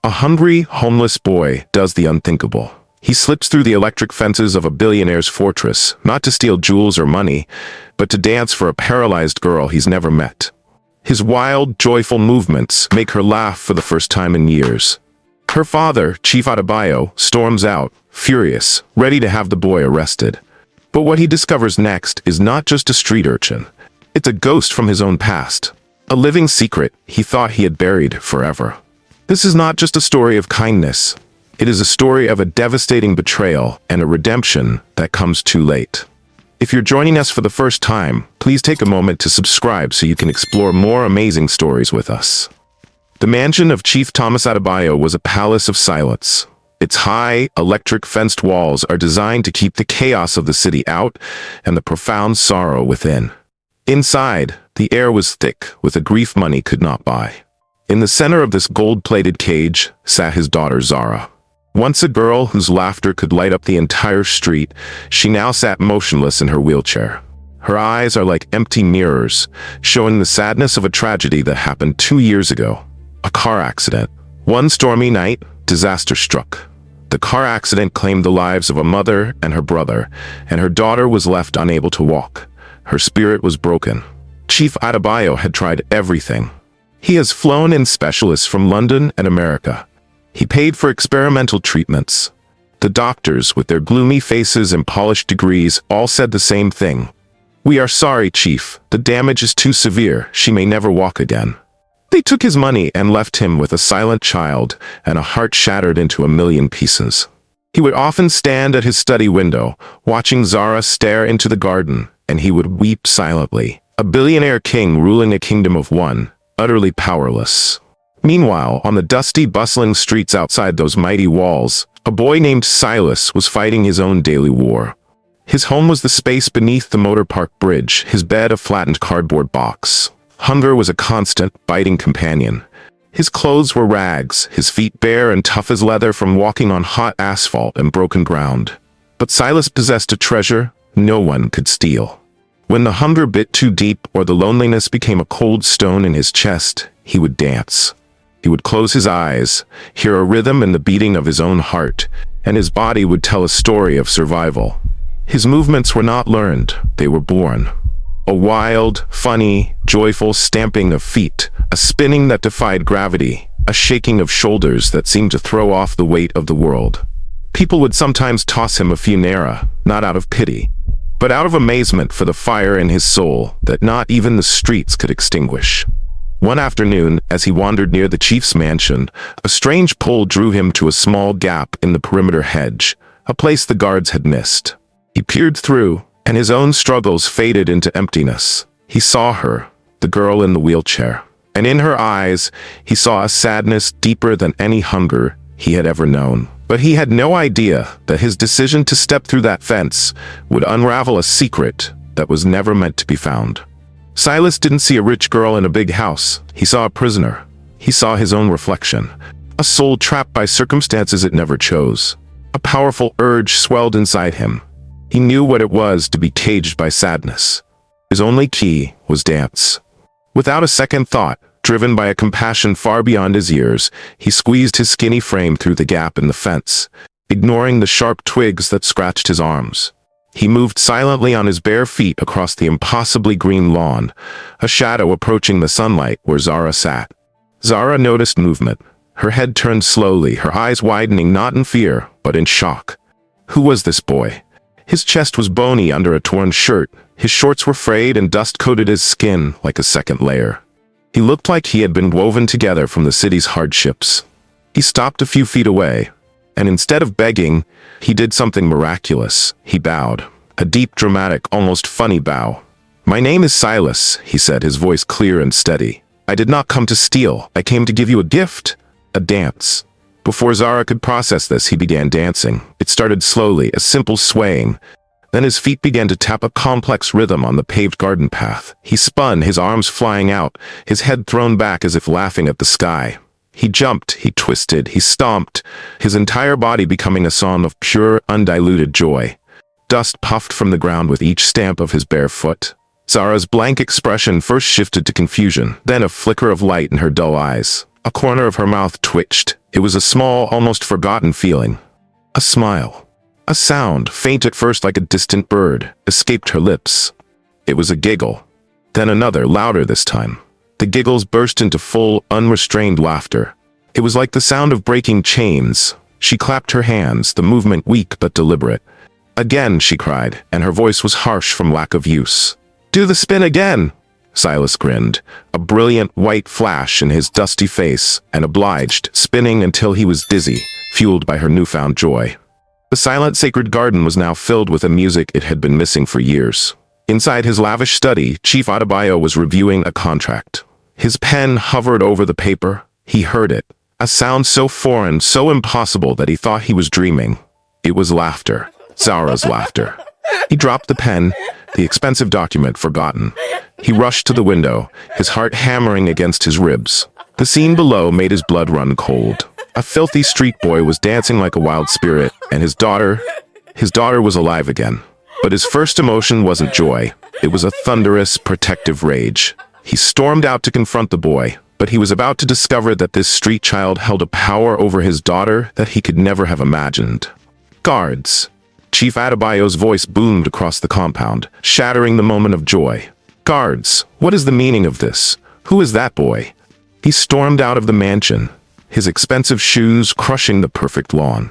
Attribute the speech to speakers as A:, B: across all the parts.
A: A hungry, homeless boy does the unthinkable. He slips through the electric fences of a billionaire's fortress, not to steal jewels or money, but to dance for a paralyzed girl he's never met. His wild, joyful movements make her laugh for the first time in years. Her father, Chief Adebayo, storms out, furious, ready to have the boy arrested. But what he discovers next is not just a street urchin. It's a ghost from his own past. A living secret he thought he had buried forever. This is not just a story of kindness. It is a story of a devastating betrayal and a redemption that comes too late. If you're joining us for the first time, please take a moment to subscribe so you can explore more amazing stories with us. The mansion of Chief Thomas Adebayo was a palace of silence. Its high, electric-fenced walls are designed to keep the chaos of the city out and the profound sorrow within. Inside, the air was thick with a grief money could not buy. In the center of this gold-plated cage sat his daughter Zara. Once a girl whose laughter could light up the entire street, she now sat motionless in her wheelchair. Her eyes are like empty mirrors, showing the sadness of a tragedy that happened 2 years ago. A car accident. One stormy night, disaster struck. The car accident claimed the lives of a mother and her brother, and her daughter was left unable to walk. Her spirit was broken. Chief Adebayo had tried everything. He has flown in specialists from London and America. He paid for experimental treatments. The doctors, with their gloomy faces and polished degrees, all said the same thing. "We are sorry, Chief. The damage is too severe. She may never walk again." They took his money and left him with a silent child and a heart shattered into a million pieces. He would often stand at his study window, watching Zara stare into the garden, and he would weep silently. A billionaire king ruling a kingdom of one, utterly powerless. Meanwhile, on the dusty, bustling streets outside those mighty walls, a boy named Silas was fighting his own daily war. His home was the space beneath the motor park bridge, his bed a flattened cardboard box. Hunger was a constant, biting companion. His clothes were rags, his feet bare and tough as leather from walking on hot asphalt and broken ground. But Silas possessed a treasure no one could steal. When the hunger bit too deep or the loneliness became a cold stone in his chest, he would dance. He would close his eyes, hear a rhythm in the beating of his own heart, and his body would tell a story of survival. His movements were not learned, they were born. A wild, funny, joyful stamping of feet, a spinning that defied gravity, a shaking of shoulders that seemed to throw off the weight of the world. People would sometimes toss him a few naira, not out of pity, but out of amazement for the fire in his soul that not even the streets could extinguish. One afternoon, as he wandered near the chief's mansion, a strange pull drew him to a small gap in the perimeter hedge, a place the guards had missed. He peered through, and his own struggles faded into emptiness. He saw her, the girl in the wheelchair, and in her eyes, he saw a sadness deeper than any hunger he had ever known. But he had no idea that his decision to step through that fence would unravel a secret that was never meant to be found. Silas didn't see a rich girl in a big house. He saw a prisoner. He saw his own reflection. A soul trapped by circumstances it never chose. A powerful urge swelled inside him. He knew what it was to be caged by sadness. His only key was dance. Without a second thought, driven by a compassion far beyond his years, he squeezed his skinny frame through the gap in the fence, ignoring the sharp twigs that scratched his arms. He moved silently on his bare feet across the impossibly green lawn, a shadow approaching the sunlight where Zara sat. Zara noticed movement. Her head turned slowly, her eyes widening not in fear, but in shock. Who was this boy? His chest was bony under a torn shirt. His shorts were frayed and dust coated his skin like a second layer. He looked like he had been woven together from the city's hardships. He stopped a few feet away, and instead of begging, he did something miraculous. He bowed. A deep, dramatic, almost funny bow. "My name is Silas," he said, his voice clear and steady. "I did not come to steal. I came to give you a gift. A dance." Before Zara could process this, he began dancing. It started slowly, a simple swaying. Then his feet began to tap a complex rhythm on the paved garden path. He spun, his arms flying out, his head thrown back as if laughing at the sky. He jumped, he twisted, he stomped, his entire body becoming a song of pure, undiluted joy. Dust puffed from the ground with each stamp of his bare foot. Zara's blank expression first shifted to confusion, then a flicker of light in her dull eyes. A corner of her mouth twitched. It was a small, almost forgotten feeling. A smile. A sound, faint at first like a distant bird, escaped her lips. It was a giggle. Then another, louder this time. The giggles burst into full, unrestrained laughter. It was like the sound of breaking chains. She clapped her hands, the movement weak but deliberate. Again, she cried, and her voice was harsh from lack of use. Do the spin again! Silas grinned, a brilliant white flash in his dusty face, and obliged, spinning until he was dizzy, fueled by her newfound joy. The silent sacred garden was now filled with a music it had been missing for years. Inside his lavish study, Chief Adebayo was reviewing a contract. His pen hovered over the paper. He heard it, a sound so foreign, so impossible that he thought he was dreaming. It was laughter, Zara's laughter. He dropped the pen, the expensive document forgotten. He rushed to the window, his heart hammering against his ribs. The scene below made his blood run cold. A filthy street boy was dancing like a wild spirit, and his daughter was alive again. But his first emotion wasn't joy. It was a thunderous, protective rage. He stormed out to confront the boy, but he was about to discover that this street child held a power over his daughter that he could never have imagined. Guards! Chief Adebayo's voice boomed across the compound, shattering the moment of joy. Guards! What is the meaning of this? Who is that boy? He stormed out of the mansion, his expensive shoes crushing the perfect lawn.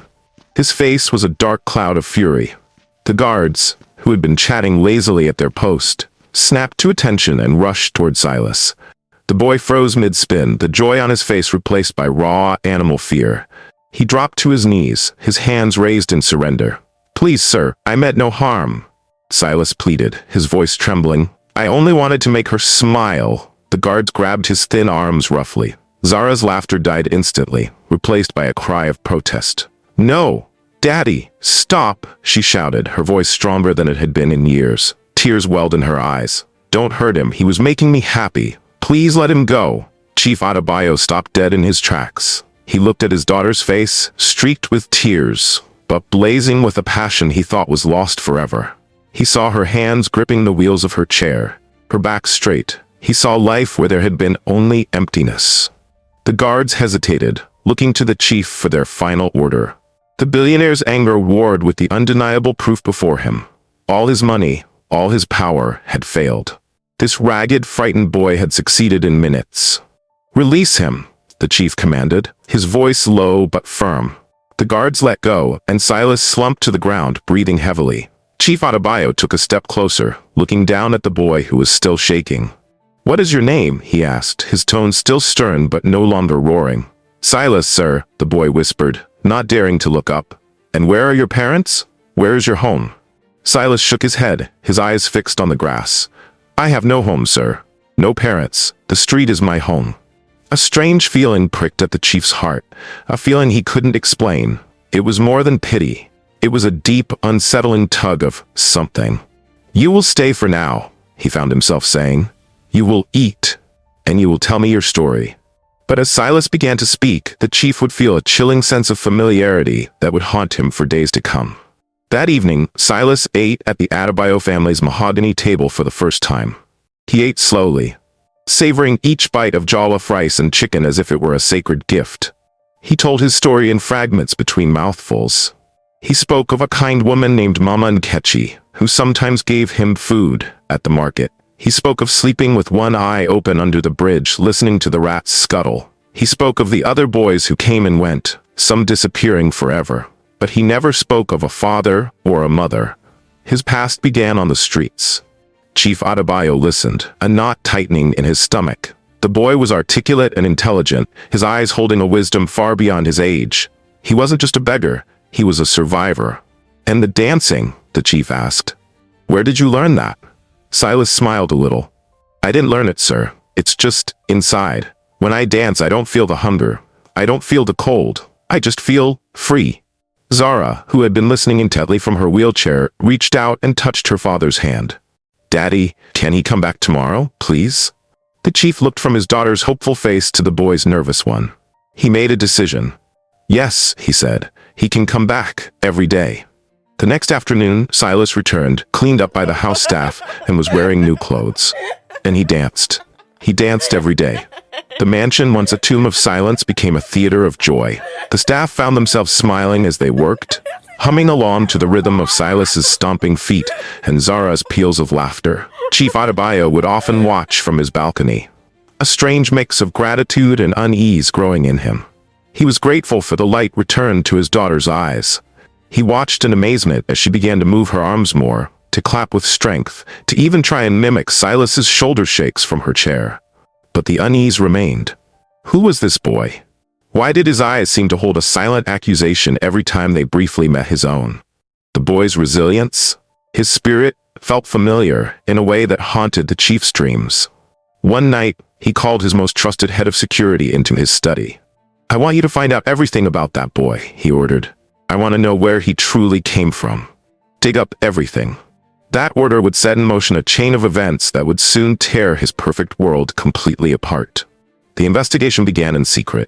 A: His face was a dark cloud of fury. The guards, who had been chatting lazily at their post, snapped to attention and rushed toward Silas. The boy froze mid-spin, the joy on his face replaced by raw, animal fear. He dropped to his knees, his hands raised in surrender. Please, sir, I meant no harm, Silas pleaded, his voice trembling. I only wanted to make her smile. The guards grabbed his thin arms roughly. Zara's laughter died instantly, replaced by a cry of protest. No! Daddy, stop, she shouted, her voice stronger than it had been in years. Tears welled in her eyes. Don't hurt him, he was making me happy. Please let him go. Chief Adebayo stopped dead in his tracks. He looked at his daughter's face, streaked with tears, but blazing with a passion he thought was lost forever. He saw her hands gripping the wheels of her chair, her back straight. He saw life where there had been only emptiness. The guards hesitated, looking to the chief for their final order. The billionaire's anger warred with the undeniable proof before him. All his money, all his power had failed. This ragged, frightened boy had succeeded in minutes. Release him, the chief commanded, his voice low but firm. The guards let go, and Silas slumped to the ground, breathing heavily. Chief Adebayo took a step closer, looking down at the boy who was still shaking. What is your name? He asked, his tone still stern but no longer roaring. Silas, sir, the boy whispered, not daring to look up. And where are your parents? Where is your home? Silas shook his head, his eyes fixed on the grass. I have no home, sir. No parents. The street is my home. A strange feeling pricked at the chief's heart, a feeling he couldn't explain. It was more than pity. It was a deep, unsettling tug of something. You will stay for now, he found himself saying. You will eat, and you will tell me your story. But as Silas began to speak, the chief would feel a chilling sense of familiarity that would haunt him for days to come. That evening, Silas ate at the Adebayo family's mahogany table for the first time. He ate slowly, savoring each bite of jollof rice and chicken as if it were a sacred gift. He told his story in fragments between mouthfuls. He spoke of a kind woman named Mama Nkechi, who sometimes gave him food at the market. He spoke of sleeping with one eye open under the bridge, listening to the rats scuttle. He spoke of the other boys who came and went, some disappearing forever. But he never spoke of a father or a mother. His past began on the streets. Chief Adebayo listened, a knot tightening in his stomach. The boy was articulate and intelligent, his eyes holding a wisdom far beyond his age. He wasn't just a beggar, he was a survivor. And the dancing, the chief asked. Where did you learn that? Silas smiled a little. I didn't learn it, sir. It's just inside. When I dance, I don't feel the hunger. I don't feel the cold. I just feel free. Zara, who had been listening intently from her wheelchair, reached out and touched her father's hand. Daddy, can he come back tomorrow, please? The chief looked from his daughter's hopeful face to the boy's nervous one. He made a decision. Yes, he said, he can come back every day. The next afternoon, Silas returned, cleaned up by the house staff, and was wearing new clothes. And he danced. He danced every day. The mansion, once a tomb of silence, became a theater of joy. The staff found themselves smiling as they worked, humming along to the rhythm of Silas's stomping feet and Zara's peals of laughter. Chief Adebayo would often watch from his balcony, a strange mix of gratitude and unease growing in him. He was grateful for the light returned to his daughter's eyes. He watched in amazement as she began to move her arms more, to clap with strength, to even try and mimic Silas's shoulder shakes from her chair. But the unease remained. Who was this boy? Why did his eyes seem to hold a silent accusation every time they briefly met his own? The boy's resilience? His spirit felt familiar in a way that haunted the chief's dreams. One night, he called his most trusted head of security into his study. "I want you to find out everything about that boy," he ordered. "I want to know where he truly came from. Dig up everything." That order would set in motion a chain of events that would soon tear his perfect world completely apart. The investigation began in secret.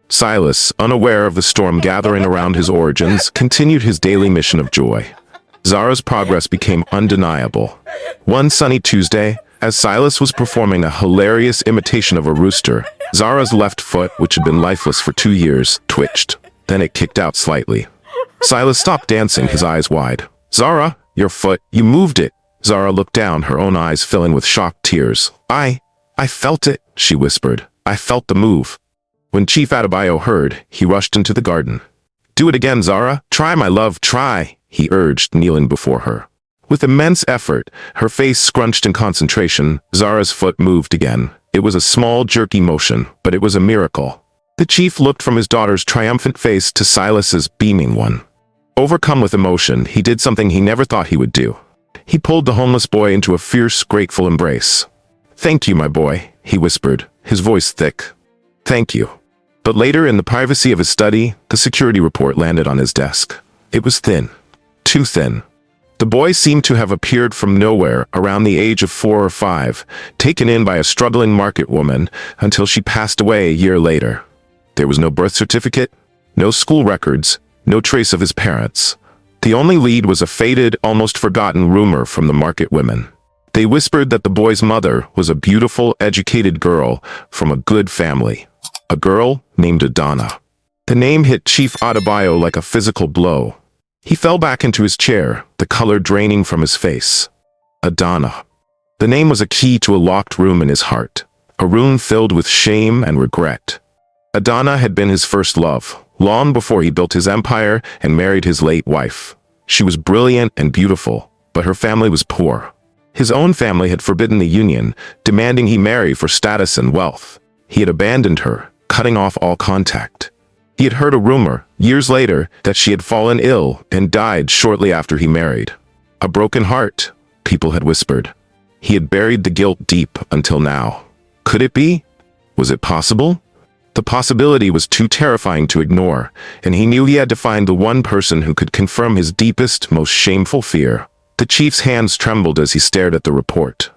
A: Silas, unaware of the storm gathering around his origins, continued his daily mission of joy. Zara's progress became undeniable. One sunny Tuesday, as Silas was performing a hilarious imitation of a rooster, Zara's left foot, which had been lifeless for 2 years, twitched. Then it kicked out slightly. Silas stopped dancing, his eyes wide. "Zara, your foot, you moved it." Zara looked down, her own eyes filling with shocked tears. I felt it," she whispered. "I felt the move." When Chief Adebayo heard, he rushed into the garden. "Do it again, Zara. Try, my love, try," he urged, kneeling before her. With immense effort, her face scrunched in concentration, Zara's foot moved again. It was a small, jerky motion, but it was a miracle. The chief looked from his daughter's triumphant face to Silas's beaming one. Overcome with emotion, he did something he never thought he would do. He pulled the homeless boy into a fierce, grateful embrace. "Thank you, my boy," he whispered, his voice thick. "Thank you." But later, in the privacy of his study, the security report landed on his desk. It was thin. Too thin. The boy seemed to have appeared from nowhere around the age of 4 or 5, taken in by a struggling market woman until she passed away a year later. There was no birth certificate, no school records, no trace of his parents. The only lead was a faded, almost forgotten rumor from the market women. They whispered that the boy's mother was a beautiful, educated girl from a good family. A girl named Adana. The name hit Chief Adebayo like a physical blow. He fell back into his chair, the color draining from his face. Adana. The name was a key to a locked room in his heart, a room filled with shame and regret. Adana had been his first love, long before he built his empire and married his late wife. She was brilliant and beautiful, but her family was poor. His own family had forbidden the union, demanding he marry for status and wealth. He had abandoned her, cutting off all contact. He had heard a rumor, years later, that she had fallen ill and died shortly after he married. A broken heart, people had whispered. He had buried the guilt deep until now. Could it be? Was it possible? The possibility was too terrifying to ignore, and he knew he had to find the one person who could confirm his deepest, most shameful fear. The chief's hands trembled as he stared at the report.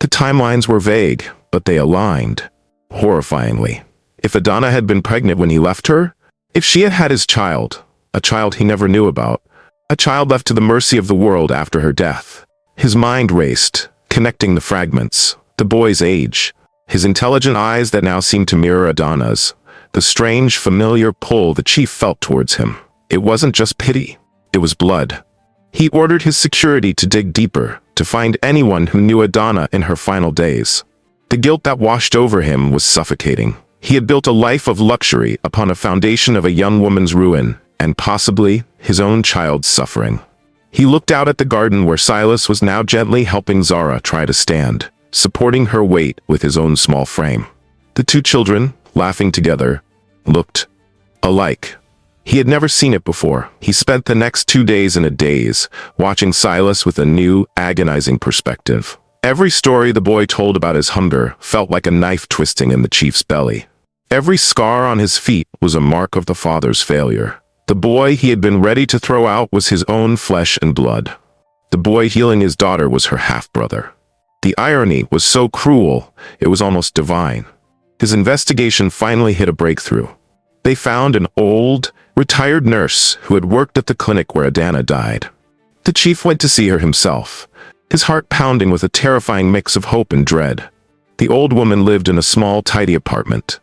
A: The timelines were vague, but they aligned. Horrifyingly. If Adana had been pregnant when he left her, if she had had his child, a child he never knew about, a child left to the mercy of the world after her death. His mind raced, connecting the fragments, the boy's age, his intelligent eyes that now seemed to mirror Adana's, the strange, familiar pull the chief felt towards him. It wasn't just pity, it was blood. He ordered his security to dig deeper, to find anyone who knew Adana in her final days. The guilt that washed over him was suffocating. He had built a life of luxury upon a foundation of a young woman's ruin, and possibly his own child's suffering. He looked out at the garden where Silas was now gently helping Zara try to stand, supporting her weight with his own small frame. The two children, laughing together, looked alike. He had never seen it before. He spent the next 2 days in a daze, watching Silas with a new, agonizing perspective. Every story the boy told about his hunger felt like a knife twisting in the chief's belly. Every scar on his feet was a mark of the father's failure. The boy he had been ready to throw out was his own flesh and blood. The boy healing his daughter was her half-brother. The irony was so cruel, it was almost divine. His investigation finally hit a breakthrough. They found an old, retired nurse who had worked at the clinic where Adana died. The chief went to see her himself, his heart pounding with a terrifying mix of hope and dread. The old woman lived in a small, tidy apartment.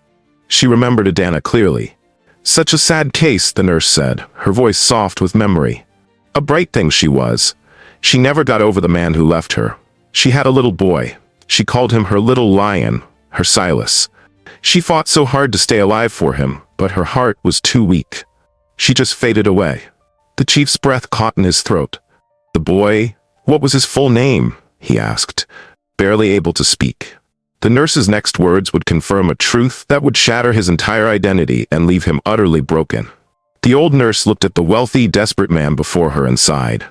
A: She remembered Adana clearly. Such a sad case, the nurse said, her voice soft with memory. A bright thing she was. She never got over the man who left her. She had a little boy. She called him her little lion, her Silas. She fought so hard to stay alive for him, but her heart was too weak. She just faded away. The chief's breath caught in his throat. The boy, what was his full name? He asked, barely able to speak. The nurse's next words would confirm a truth that would shatter his entire identity and leave him utterly broken. The old nurse looked at the wealthy, desperate man before her and sighed.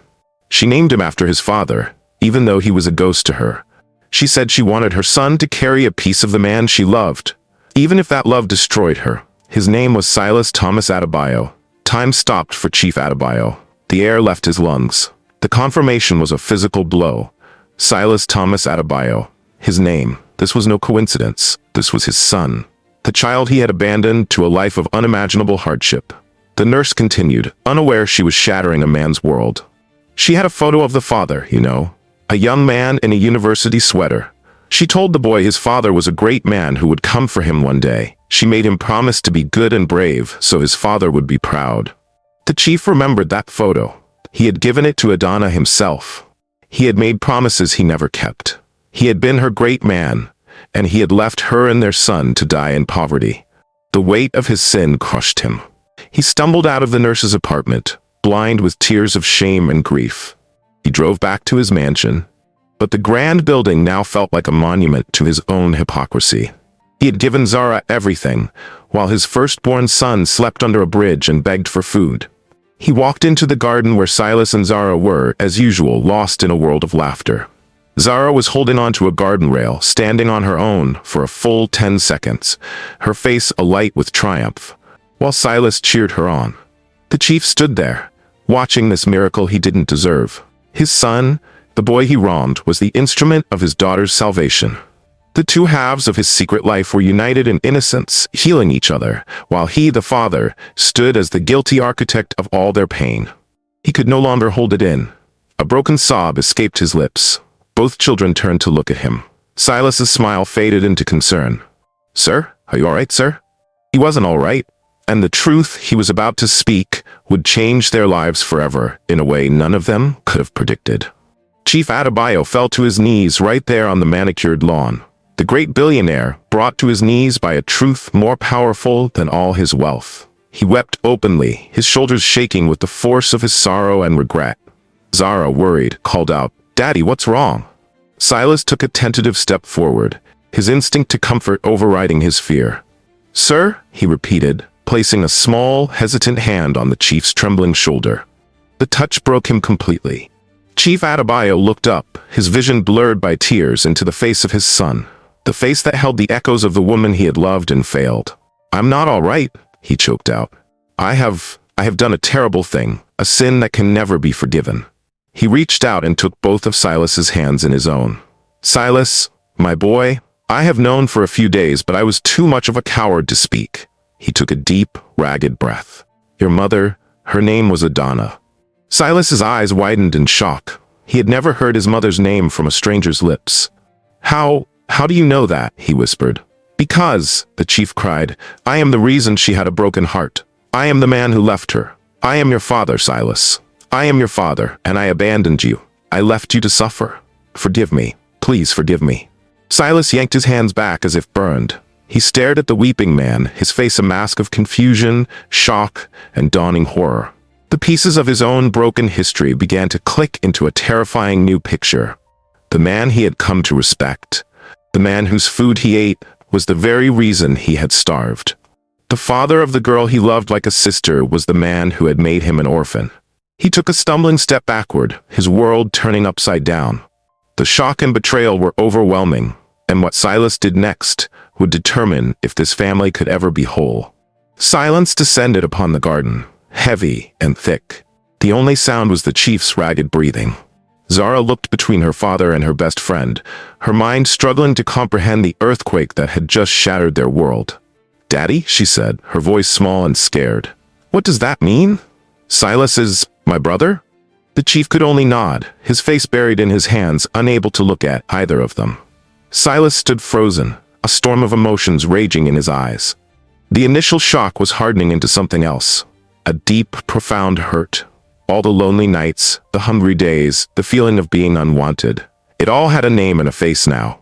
A: She named him after his father, even though he was a ghost to her. She said she wanted her son to carry a piece of the man she loved, even if that love destroyed her. His name was Silas Thomas Adebayo. Time stopped for Chief Adebayo. The air left his lungs. The confirmation was a physical blow. Silas Thomas Adebayo. His name. This was no coincidence. This was his son. The child he had abandoned to a life of unimaginable hardship. The nurse continued, unaware she was shattering a man's world. She had a photo of the father, you know. A young man in a university sweater. She told the boy his father was a great man who would come for him one day. She made him promise to be good and brave so his father would be proud. The chief remembered that photo. He had given it to Adana himself. He had made promises he never kept. He had been her great man, and he had left her and their son to die in poverty. The weight of his sin crushed him. He stumbled out of the nurse's apartment, blind with tears of shame and grief. He drove back to his mansion, but the grand building now felt like a monument to his own hypocrisy. He had given Zara everything, while his firstborn son slept under a bridge and begged for food. He walked into the garden where Silas and Zara were, as usual, lost in a world of laughter. Zara was holding onto a garden rail, standing on her own for a full 10 seconds, her face alight with triumph, while Silas cheered her on. The chief stood there, watching this miracle he didn't deserve. His son, the boy he wronged, was the instrument of his daughter's salvation. The two halves of his secret life were united in innocence, healing each other, while he, the father, stood as the guilty architect of all their pain. He could no longer hold it in. A broken sob escaped his lips. Both children turned to look at him. Silas's smile faded into concern. "Sir, are you all right, sir?" He wasn't all right, and the truth he was about to speak would change their lives forever in a way none of them could have predicted. Chief Adebayo fell to his knees right there on the manicured lawn. The great billionaire, brought to his knees by a truth more powerful than all his wealth. He wept openly, his shoulders shaking with the force of his sorrow and regret. Zara, worried, called out, "Daddy, what's wrong?" Silas took a tentative step forward, his instinct to comfort overriding his fear. "Sir," he repeated, placing a small, hesitant hand on the chief's trembling shoulder. The touch broke him completely. Chief Adebayo looked up, his vision blurred by tears, into the face of his son. The face that held the echoes of the woman he had loved and failed. "I'm not all right," he choked out. I have done a terrible thing, a sin that can never be forgiven." He reached out and took both of Silas's hands in his own. "Silas, my boy, I have known for a few days, but I was too much of a coward to speak." He took a deep, ragged breath. "Your mother, her name was Adana." Silas's eyes widened in shock. He had never heard his mother's name from a stranger's lips. How do you know that?" he whispered. "Because," the chief cried, "I am the reason she had a broken heart. I am the man who left her. I am your father, Silas. I am your father, and I abandoned you. I left you to suffer. Forgive me. Please forgive me." Silas yanked his hands back as if burned. He stared at the weeping man, his face a mask of confusion, shock, and dawning horror. The pieces of his own broken history began to click into a terrifying new picture. The man he had come to respect, the man whose food he ate, was the very reason he had starved. The father of the girl he loved like a sister was the man who had made him an orphan. He took a stumbling step backward, his world turning upside down. The shock and betrayal were overwhelming, and what Silas did next would determine if this family could ever be whole. Silence descended upon the garden, heavy and thick. The only sound was the chief's ragged breathing. Zara looked between her father and her best friend, her mind struggling to comprehend the earthquake that had just shattered their world. "Daddy," she said, her voice small and scared. "What does that mean? Silas is my brother?" The chief could only nod, his face buried in his hands, unable to look at either of them. Silas stood frozen, a storm of emotions raging in his eyes. The initial shock was hardening into something else. A deep, profound hurt. All the lonely nights, the hungry days, the feeling of being unwanted. It all had a name and a face now.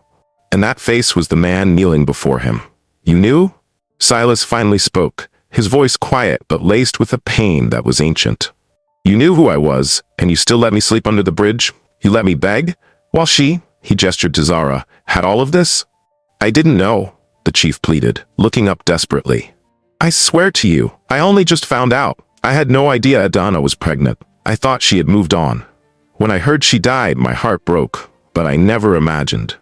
A: And that face was the man kneeling before him. "You knew?" Silas finally spoke, his voice quiet but laced with a pain that was ancient. "You knew who I was, and you still let me sleep under the bridge? You let me beg? While she," he gestured to Zara, "had all of this?" "I didn't know," the chief pleaded, looking up desperately. "I swear to you, I only just found out. I had no idea Adana was pregnant. I thought she had moved on. When I heard she died, my heart broke, but I never imagined."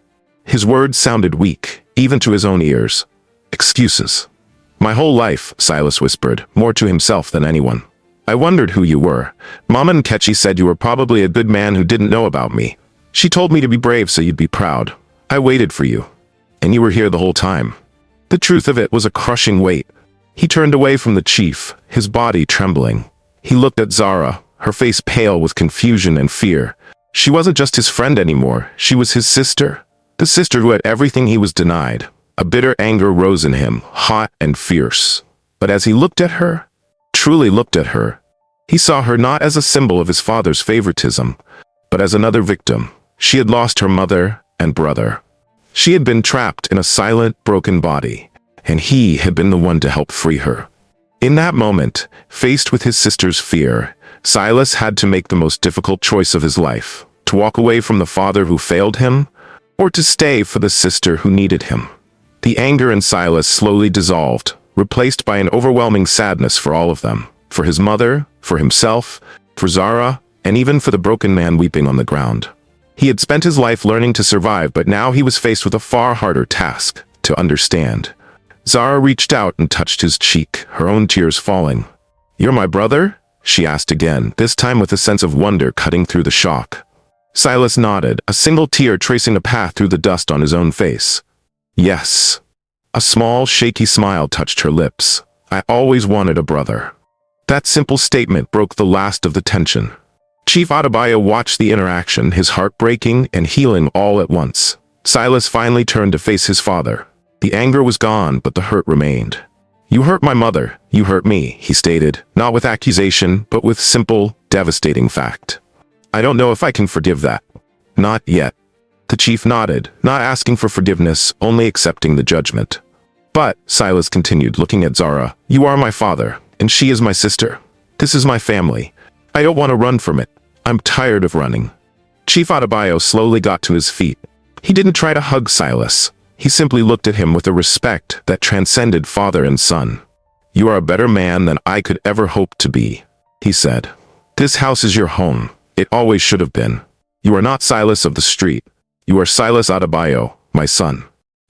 A: His words sounded weak, even to his own ears. "Excuses. My whole life," Silas whispered, more to himself than anyone. "I wondered who you were. Mama Nkechi said you were probably a good man who didn't know about me. She told me to be brave so you'd be proud. I waited for you. And you were here the whole time." The truth of it was a crushing weight. He turned away from the chief, his body trembling. He looked at Zara, her face pale with confusion and fear. She wasn't just his friend anymore, she was his sister. The sister who had everything he was denied. A bitter anger rose in him, hot and fierce. But as he looked at her, truly looked at her, he saw her not as a symbol of his father's favoritism, but as another victim. She had lost her mother and brother. She had been trapped in a silent, broken body, and he had been the one to help free her. In that moment, faced with his sister's fear, Silas had to make the most difficult choice of his life, to walk away from the father who failed him, or to stay for the sister who needed him. The anger in Silas slowly dissolved, replaced by an overwhelming sadness for all of them, for his mother, for himself, for Zara, and even for the broken man weeping on the ground. He had spent his life learning to survive, but now he was faced with a far harder task, to understand. Zara reached out and touched his cheek, her own tears falling. "You're my brother?" she asked again, this time with a sense of wonder cutting through the shock. Silas nodded, a single tear tracing a path through the dust on his own face. "Yes." A small, shaky smile touched her lips. "I always wanted a brother." That simple statement broke the last of the tension. Chief Adebayo watched the interaction, his heart breaking and healing all at once. Silas finally turned to face his father. The anger was gone, but the hurt remained. "You hurt my mother, you hurt me," he stated, not with accusation, but with simple, devastating fact. "I don't know if I can forgive that." "Not yet." The chief nodded, not asking for forgiveness, only accepting the judgment. "But," Silas continued, looking at Zara, "you are my father, and she is my sister. This is my family. I don't want to run from it. I'm tired of running." Chief Adebayo slowly got to his feet. He didn't try to hug Silas. He simply looked at him with a respect that transcended father and son. "You are a better man than I could ever hope to be," he said. "This house is your home. It always should have been. You are not Silas of the street. You are Silas Adebayo, my son."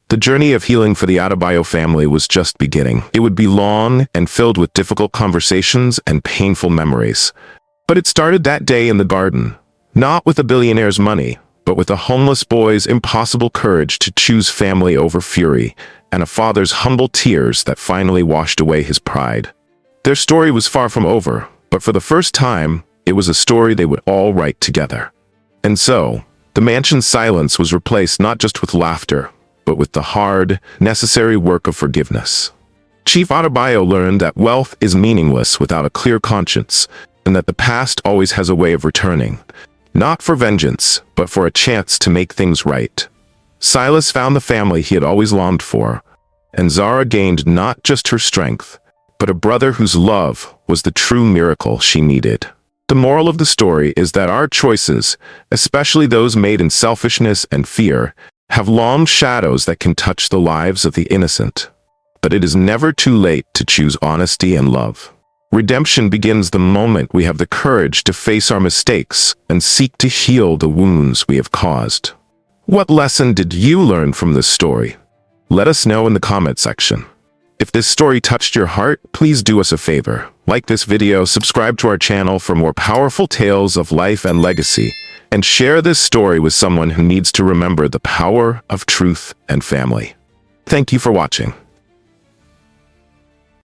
A: The journey of healing for the Adebayo family was just beginning. It would be long and filled with difficult conversations and painful memories. But it started that day in the garden, not with a billionaire's money, but with a homeless boy's impossible courage to choose family over fury, and a father's humble tears that finally washed away his pride. Their story was far from over, but for the first time, it was a story they would all write together. And so, the mansion's silence was replaced not just with laughter, but with the hard, necessary work of forgiveness. Chief Adebayo learned that wealth is meaningless without a clear conscience, and that the past always has a way of returning, not for vengeance, but for a chance to make things right. Silas found the family he had always longed for, and Zara gained not just her strength, but a brother whose love was the true miracle she needed. The moral of the story is that our choices, especially those made in selfishness and fear, have long shadows that can touch the lives of the innocent. But it is never too late to choose honesty and love. Redemption begins the moment we have the courage to face our mistakes and seek to heal the wounds we have caused. What lesson did you learn from this story? Let us know in the comment section. If this story touched your heart, please do us a favor. Like this video, subscribe to our channel for more powerful tales of life and legacy, and share this story with someone who needs to remember the power of truth and family. Thank you for watching.